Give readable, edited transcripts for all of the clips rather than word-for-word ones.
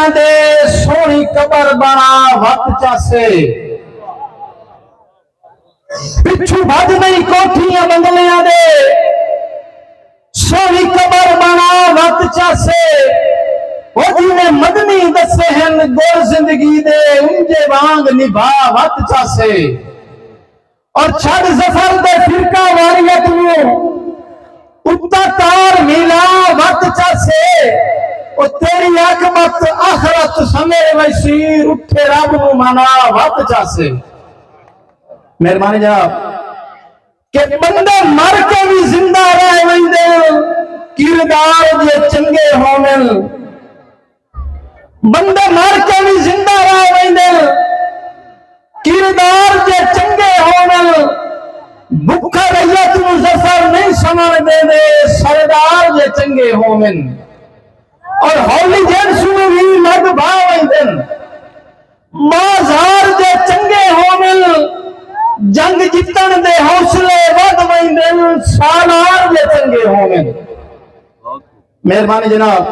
बंगलियां दे Soni cover बना वक्त चासे पिछू भज नहीं कोठियां बंगलियां दे सोनी कबर बना वक्त चासे वो जिन्हें मदनी दसे हैं गोर जिंदगी दे उनके वांग निभा वक्त चासे और छड़ जफर दे फिरका वारियत में उत्ता तार मिला वक्त चासे ओ तेरी आकमत आखरत समेर वसीर उठे रब नु मना वक्त चासे। मेहरबानी जनाब के बंदे मर के भी जिंदा रह वंदे किरदार जे चंगे होवन बंदे मर के भी जिंदा रह वंदे किरदार जे चंगे होवन भुखा रैयत नु जफर नहीं समझ दे दे सरदार जे चंगे होवन और हौली जेंस नु भी मर्द भावंदन बाजार जे चंगे होवन जंग जितन दे हौसले वध वंदन सालार जे चंगे होवन। मेहरबानी जनाब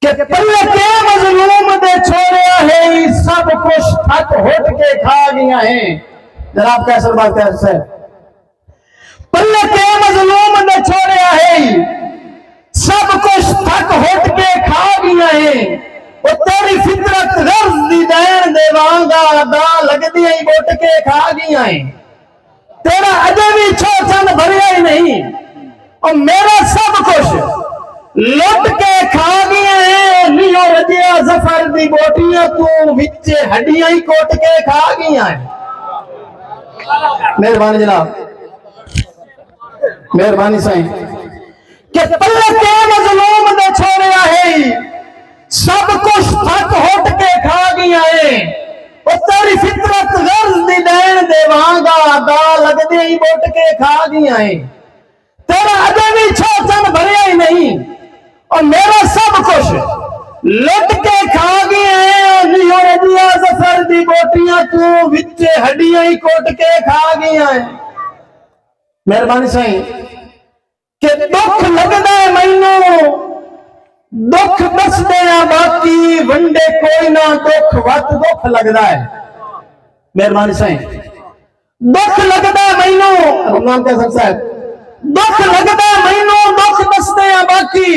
के पल्ले के मजलूम दे छोड़या है सब कुछ थक होट के खा गया है। जनाब कैसे बात है पल्ले के मजलूम ने छोड़या है सब कुछ थक होट के खा गया है वो तेरी फितरत गर्ज दी दैन देवांगा दा लगदी ही बोट के खा गया है तेरा अजे भी छो चंद भरिया ही नहीं और मेरा सब कुछ लुट के खा गया है लियो रजिया जफर दी बोटियां तू विचे हड्डियां ही कोट के खा गया है। मेहरबानी जनाब मेहरबानी साईं के पल्ले के मजलूम ने छोड़या है सब कुछ थक होट के खा गया है वो तेरी फितरत गर्ज दी दैन देवांगा दा लगदे ही बोट के खा गया है तेरा अजे भी छो चंद भरिया ही नहीं और मेरा सब कुछ लुट के खा गया है लियो रजिया जफर दी बोटियां तू विचे हड्डियां ही कोट के खा गया है। मेहरबानी साईं के दुख लगदा है मैनू दुख दस देना बाकी वंडे कोई ना दुख वत दुख लगदा है। मेहरबानी साईं दुख लगदा है मैनू रमजान का साहब दुख लगदा है मैनू दुख दस देना बाकी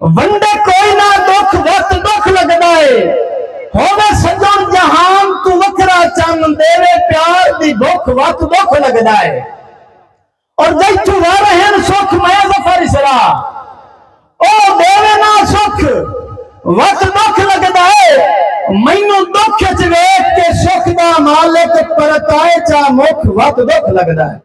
वंडे कोई ना दुख वत दुख लगदा है होवे सजन जहान तू वखरा चन देवे प्यार दी भुख वत दुख लगदा है और जैतू वारहन सुख मैं जफर इसरा ओ देवे ना सुख वत दुख लगदा है मैनू दुख च वेख के सुख दा मालिक परताए चा मुख वत दुख लगदा है।